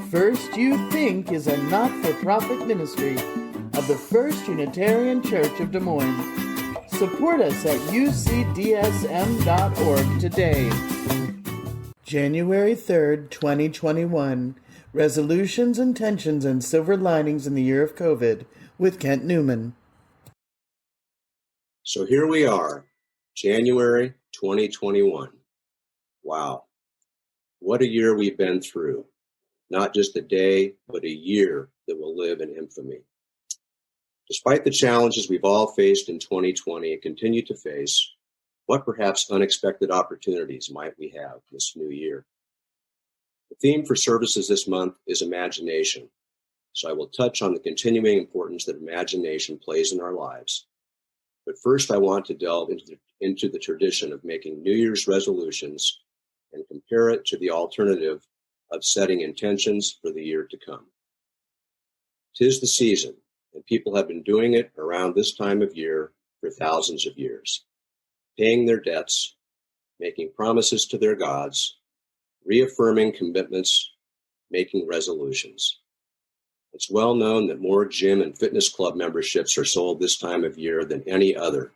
First You Think is a not-for-profit ministry of the First Unitarian Church of Des Moines. Support us at ucdsm.org today. January 3rd, 2021. Resolutions, Intentions, and Silver Linings in the Year of COVID with Kent Newman. So here we are, January 2021. Wow. What a year we've been through. Not just a day, but a year that will live in infamy. Despite the challenges we've all faced in 2020 and continue to face, what perhaps unexpected opportunities might we have this new year? The theme for services this month is imagination. So I will touch on the continuing importance that imagination plays in our lives. But first, I want to delve into the tradition of making New Year's resolutions and compare it to the alternative of setting intentions for the year to come. 'Tis the season, and people have been doing it around this time of year for thousands of years, paying their debts, making promises to their gods, reaffirming commitments, making resolutions. It's well known that more gym and fitness club memberships are sold this time of year than any other.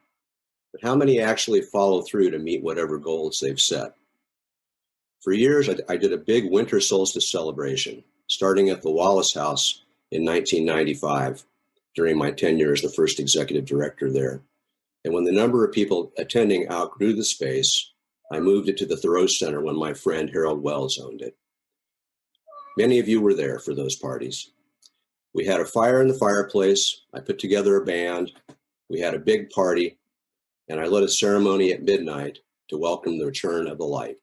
But how many actually follow through to meet whatever goals they've set? For years, I did a big winter solstice celebration, starting at the Wallace House in 1995, during my tenure as the first executive director there. And when the number of people attending outgrew the space, I moved it to the Thoreau Center when my friend Harold Wells owned it. Many of you were there for those parties. We had a fire in the fireplace. I put together a band. We had a big party, and I led a ceremony at midnight to welcome the return of the light.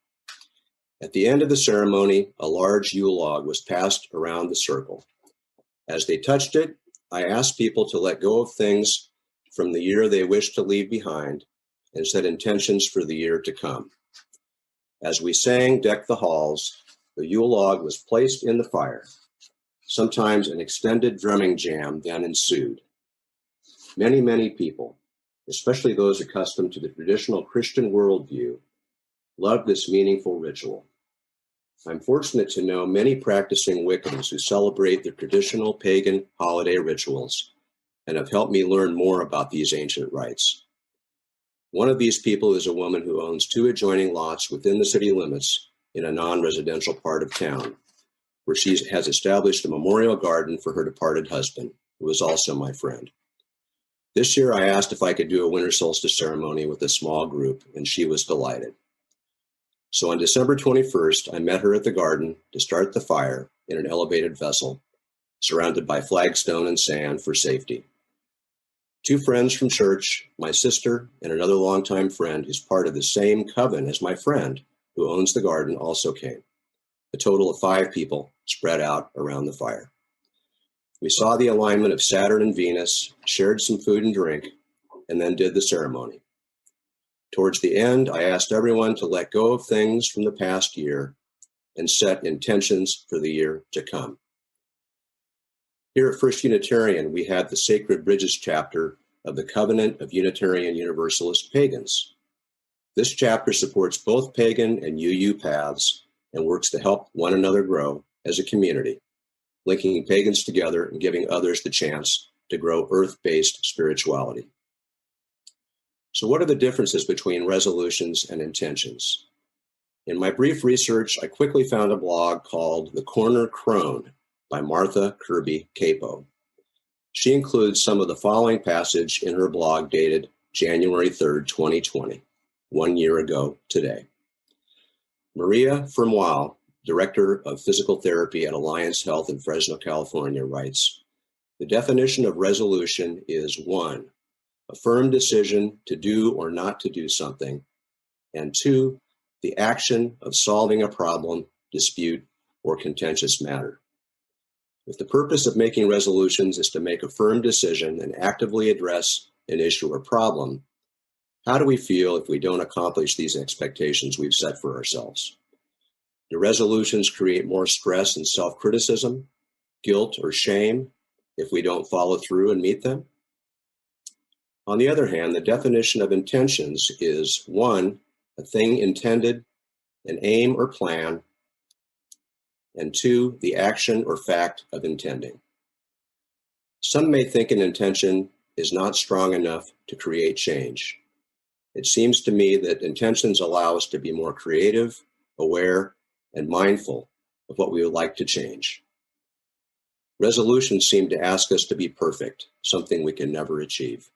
At the end of the ceremony, a large Yule log was passed around the circle. As they touched it, I asked people to let go of things from the year they wished to leave behind and set intentions for the year to come. As we sang Deck the Halls, the Yule log was placed in the fire. Sometimes an extended drumming jam then ensued. Many people, especially those accustomed to the traditional Christian worldview, loved this meaningful ritual. I'm fortunate to know many practicing Wiccans who celebrate the traditional pagan holiday rituals and have helped me learn more about these ancient rites. One of these people is a woman who owns 2 adjoining lots within the city limits in a non-residential part of town, where she has established a memorial garden for her departed husband, who was also my friend. This year, I asked if I could do a winter solstice ceremony with a small group, and she was delighted. So on December 21st, I met her at the garden to start the fire in an elevated vessel, surrounded by flagstone and sand for safety. 2 friends from church, my sister, and another longtime friend who's part of the same coven as my friend who owns the garden also came. A total of 5 people spread out around the fire. We saw the alignment of Saturn and Venus, shared some food and drink, and then did the ceremony. Towards the end, I asked everyone to let go of things from the past year and set intentions for the year to come. Here at First Unitarian, we had the Sacred Bridges chapter of the Covenant of Unitarian Universalist Pagans. This chapter supports both pagan and UU paths and works to help one another grow as a community, linking pagans together and giving others the chance to grow earth-based spirituality. So what are the differences between resolutions and intentions? In my brief research, I quickly found a blog called The Corner Crone by Martha Kirby Capo. She includes some of the following passage in her blog dated January 3rd, 2020, 1 year ago today. Maria Firmoil, Director of Physical Therapy at Alliance Health in Fresno, California, writes, "The definition of resolution is 1, a firm decision to do or not to do something, and 2, the action of solving a problem, dispute, or contentious matter. If the purpose of making resolutions is to make a firm decision and actively address an issue or problem, how do we feel if we don't accomplish these expectations we've set for ourselves? Do resolutions create more stress and self-criticism, guilt, or shame if we don't follow through and meet them? On the other hand, the definition of intentions is 1, a thing intended, an aim or plan, and 2, the action or fact of intending. Some may think an intention is not strong enough to create change. It seems to me that intentions allow us to be more creative, aware, and mindful of what we would like to change. Resolutions seem to ask us to be perfect, something we can never achieve.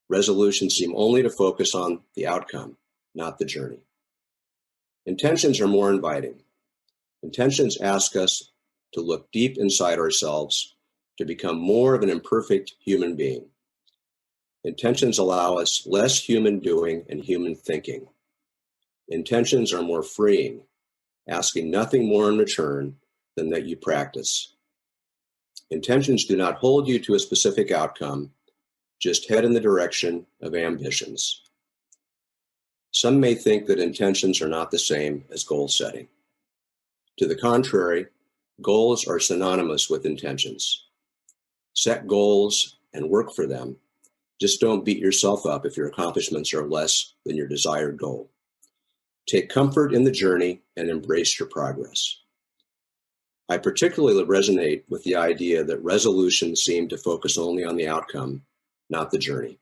Resolutions seem only to focus on the outcome, not the journey. Intentions are more inviting. Intentions ask us to look deep inside ourselves to become more of an imperfect human being. Intentions allow us less human doing and human thinking. Intentions are more freeing, asking nothing more in return than that you practice. Intentions do not hold you to a specific outcome, just head in the direction of ambitions. Some may think that intentions are not the same as goal setting. To the contrary, goals are synonymous with intentions. Set goals and work for them. Just don't beat yourself up if your accomplishments are less than your desired goal. Take comfort in the journey and embrace your progress. I particularly resonate with the idea that resolutions seem to focus only on the outcome, not the journey.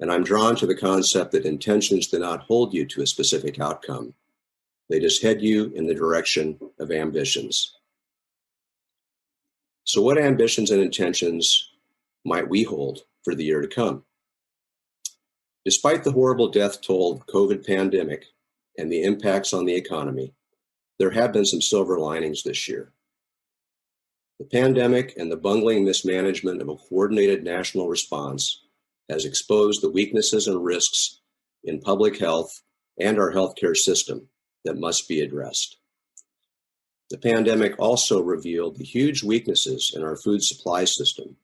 And I'm drawn to the concept that intentions do not hold you to a specific outcome. They just head you in the direction of ambitions. So what ambitions and intentions might we hold for the year to come? Despite the horrible death toll of the COVID pandemic and the impacts on the economy, there have been some silver linings this year. The pandemic and the bungling mismanagement of a coordinated national response has exposed the weaknesses and risks in public health and our healthcare system that must be addressed. The pandemic also revealed the huge weaknesses in our food supply system,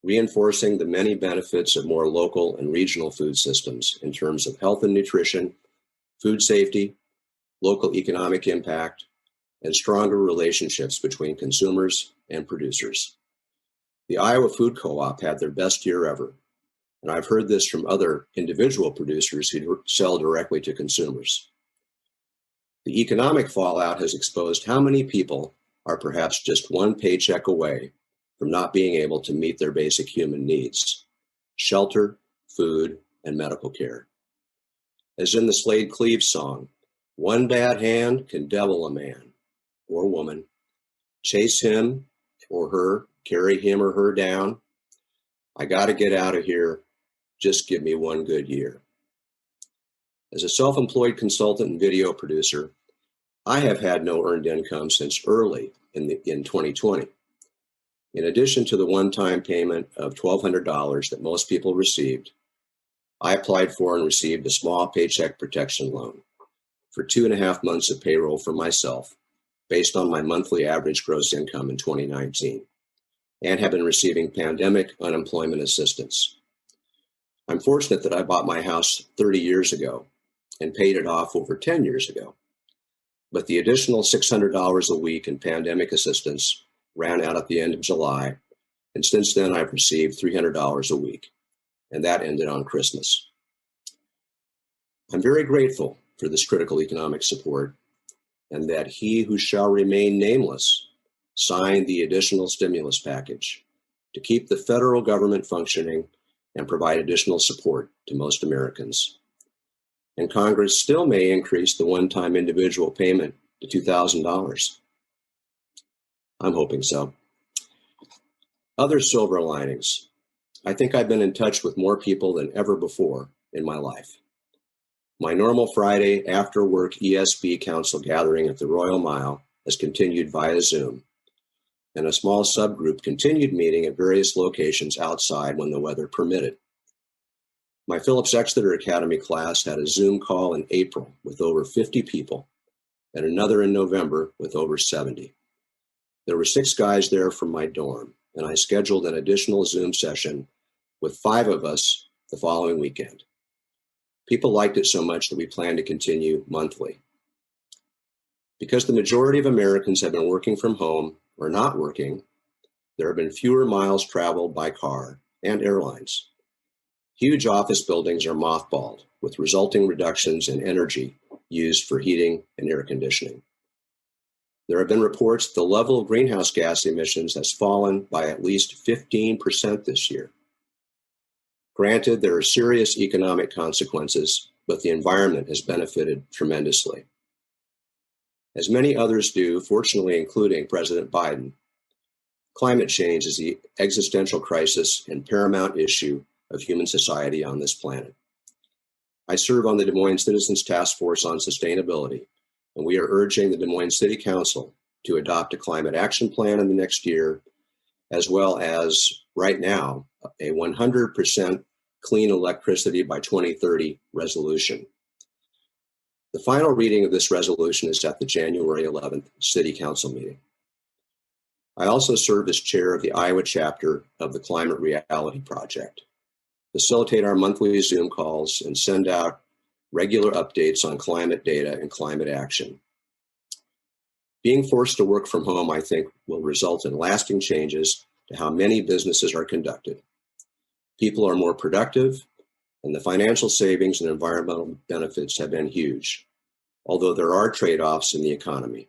reinforcing the many benefits of more local and regional food systems in terms of health and nutrition, food safety, local economic impact, and stronger relationships between consumers and producers. The Iowa Food Co-op had their best year ever, and I've heard this from other individual producers who sell directly to consumers. The economic fallout has exposed how many people are perhaps just one paycheck away from not being able to meet their basic human needs: shelter, food, and medical care. As in the Slade Cleaves song, one bad hand can devil a man or woman, chase him or her, carry him or her down. I got to get out of here. Just give me one good year. As a self-employed consultant and video producer, I have had no earned income since early in 2020. In addition to the one-time payment of $1,200 that most people received, I applied for and received a small paycheck protection loan for 2.5 months of payroll for myself based on my monthly average gross income in 2019, and have been receiving pandemic unemployment assistance. I'm fortunate that I bought my house 30 years ago and paid it off over 10 years ago. But the additional $600 a week in pandemic assistance ran out at the end of July, and since then I've received $300 a week, and that ended on Christmas. I'm very grateful for this critical economic support, and that he who shall remain nameless signed the additional stimulus package to keep the federal government functioning and provide additional support to most Americans. And Congress still may increase the one-time individual payment to $2,000. I'm hoping so. Other silver linings. I think I've been in touch with more people than ever before in my life. My normal Friday after work ESB Council gathering at the Royal Mile has continued via Zoom, and a small subgroup continued meeting at various locations outside when the weather permitted. My Phillips Exeter Academy class had a Zoom call in April with over 50 people, and another in November with over 70. There were 6 guys there from my dorm, and I scheduled an additional Zoom session with 5 of us the following weekend. People liked it so much that we plan to continue monthly. Because the majority of Americans have been working from home or not working, there have been fewer miles traveled by car and airlines. Huge office buildings are mothballed, with resulting reductions in energy used for heating and air conditioning. There have been reports that the level of greenhouse gas emissions has fallen by at least 15% this year. Granted, there are serious economic consequences, but the environment has benefited tremendously. As many others do, fortunately including President Biden, climate change is the existential crisis and paramount issue of human society on this planet. I serve on the Des Moines Citizens Task Force on Sustainability, and we are urging the Des Moines City Council to adopt a climate action plan in the next year, as well as, right now, a 100% clean electricity by 2030 resolution. The final reading of this resolution is at the January 11th City Council meeting. I also serve as chair of the Iowa chapter of the Climate Reality Project, facilitate our monthly Zoom calls, and send out regular updates on climate data and climate action. Being forced to work from home, I think, will result in lasting changes to how many businesses are conducted. People are more productive, and the financial savings and environmental benefits have been huge, although there are trade-offs in the economy.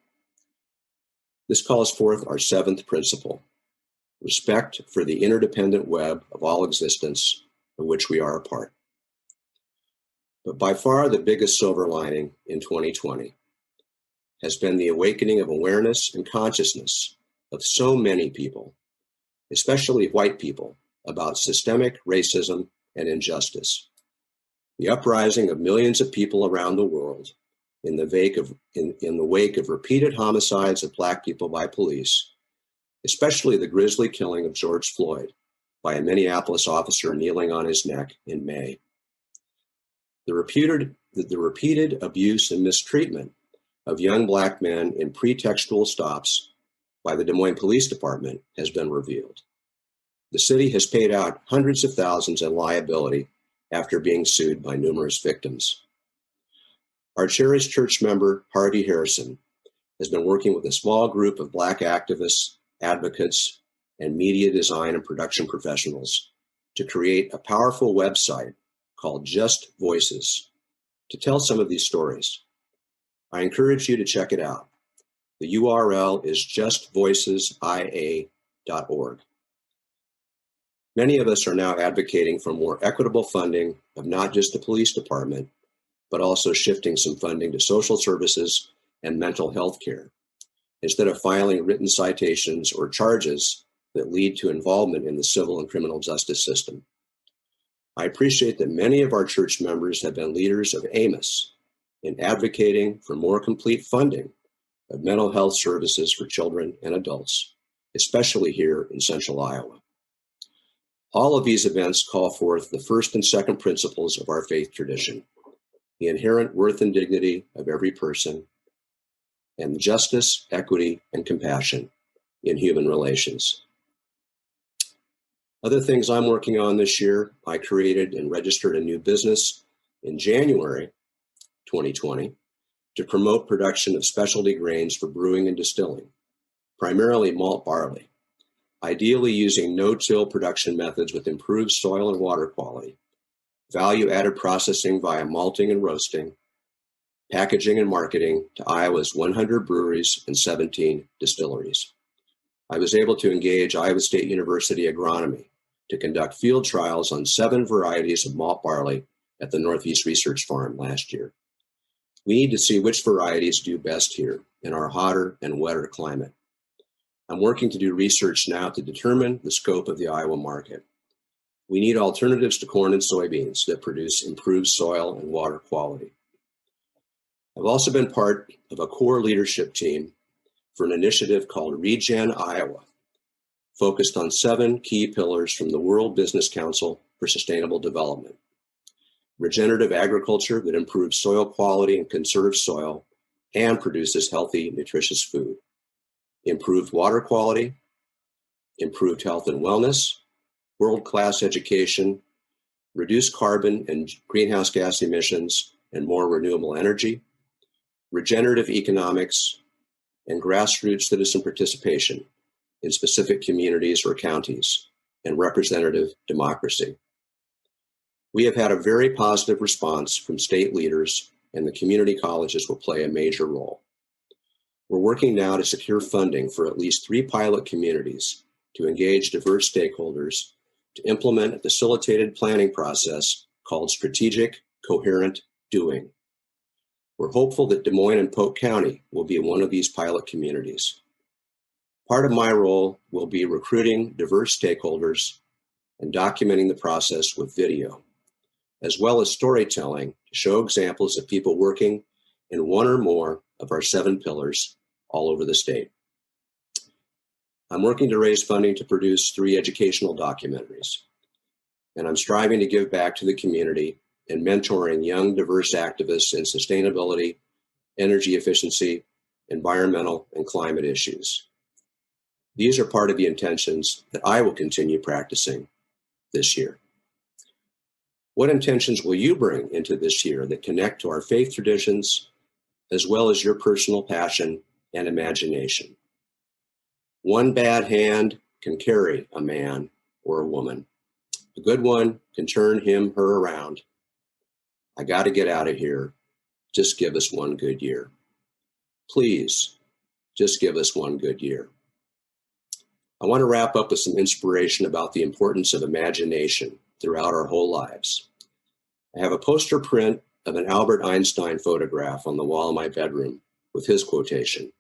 This calls forth our seventh principle: respect for the interdependent web of all existence of which we are a part. But by far the biggest silver lining in 2020 has been the awakening of awareness and consciousness of so many people, especially white people, about systemic racism and injustice. The uprising of millions of people around the world in the wake of repeated homicides of Black people by police, especially the grisly killing of George Floyd by a Minneapolis officer kneeling on his neck in May. The repeated abuse and mistreatment of young Black men in pretextual stops by the Des Moines Police Department has been revealed. The city has paid out hundreds of thousands in liability after being sued by numerous victims. Our cherished church member, Harvey Harrison, has been working with a small group of Black activists, advocates, and media design and production professionals to create a powerful website called Just Voices to tell some of these stories. I encourage you to check it out. The URL is justvoicesia.org. Many of us are now advocating for more equitable funding of not just the police department, but also shifting some funding to social services and mental health care, instead of filing written citations or charges that lead to involvement in the civil and criminal justice system. I appreciate that many of our church members have been leaders of Amos in advocating for more complete funding of mental health services for children and adults, especially here in Central Iowa. All of these events call forth the first and second principles of our faith tradition: the inherent worth and dignity of every person, and justice, equity, and compassion in human relations. Other things I'm working on this year: I created and registered a new business in January 2020 to promote production of specialty grains for brewing and distilling, primarily malt barley, ideally using no-till production methods with improved soil and water quality, value-added processing via malting and roasting, packaging and marketing to Iowa's 100 breweries and 17 distilleries. I was able to engage Iowa State University agronomy to conduct field trials on 7 varieties of malt barley at the Northeast Research Farm last year. We need to see which varieties do best here in our hotter and wetter climate. I'm working to do research now to determine the scope of the Iowa market. We need alternatives to corn and soybeans that produce improved soil and water quality. I've also been part of a core leadership team for an initiative called Regen Iowa, focused on 7 key pillars from the World Business Council for Sustainable Development. Regenerative agriculture that improves soil quality and conserves soil and produces healthy, nutritious food. Improved water quality, improved health and wellness, world-class education, reduced carbon and greenhouse gas emissions, and more renewable energy, regenerative economics, and grassroots citizen participation in specific communities or counties, and representative democracy. We have had a very positive response from state leaders, and the community colleges will play a major role. We're working now to secure funding for at least 3 pilot communities to engage diverse stakeholders to implement a facilitated planning process called Strategic Coherent Doing. We're hopeful that Des Moines and Polk County will be one of these pilot communities. Part of my role will be recruiting diverse stakeholders and documenting the process with video, as well as storytelling to show examples of people working in one or more of our 7 pillars all over the state. I'm working to raise funding to produce 3 educational documentaries, and I'm striving to give back to the community and mentoring young, diverse activists in sustainability, energy efficiency, environmental, and climate issues. These are part of the intentions that I will continue practicing this year. What intentions will you bring into this year that connect to our faith traditions, as well as your personal passion and imagination? One bad hand can carry a man or a woman. A good one can turn him, her around. I got to get out of here. Just give us one good year. Please, just give us one good year. I want to wrap up with some inspiration about the importance of imagination throughout our whole lives. I have a poster print of an Albert Einstein photograph on the wall of my bedroom with his quotation.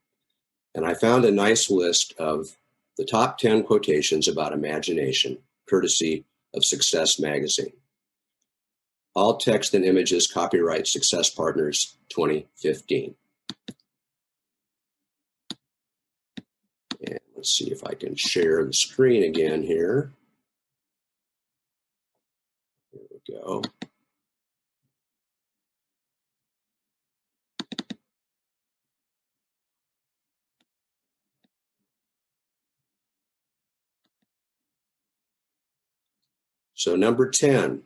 And I found a nice list of the top 10 quotations about imagination, courtesy of Success Magazine. All text and images copyright Success Partners 2015. And let's see if I can share the screen again here. There we go. So number 10,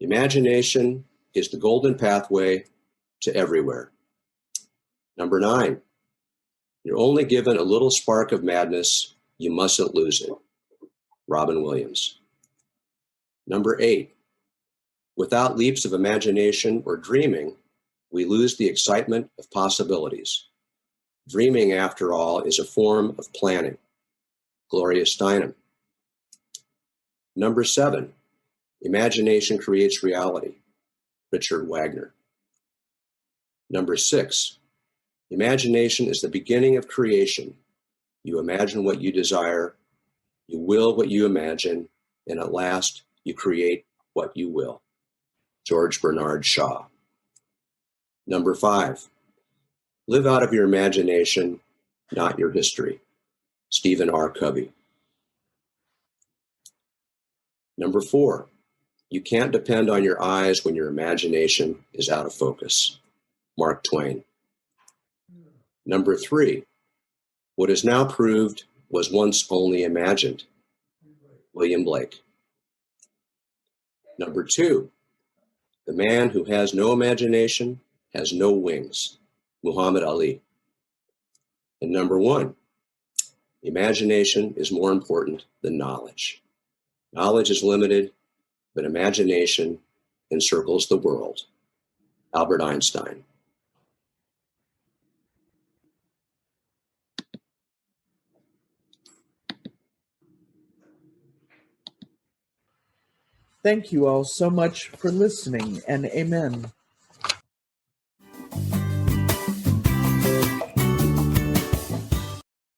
imagination is the golden pathway to everywhere. Number 9, you're only given a little spark of madness, you mustn't lose it. Robin Williams. Number 8, without leaps of imagination or dreaming, we lose the excitement of possibilities. Dreaming, after all, is a form of planning. Gloria Steinem. Number 7, imagination creates reality. Richard Wagner. Number 6, imagination is the beginning of creation. You imagine what you desire, you will what you imagine, and at last you create what you will. George Bernard Shaw. Number 5, live out of your imagination, not your history. Stephen R. Covey. Number 4, you can't depend on your eyes when your imagination is out of focus. Mark Twain. Number 3, what is now proved was once only imagined. William Blake. Number 2, the man who has no imagination has no wings. Muhammad Ali. And number 1, imagination is more important than knowledge. Knowledge is limited, but imagination encircles the world. Albert Einstein. Thank you all so much for listening, and amen.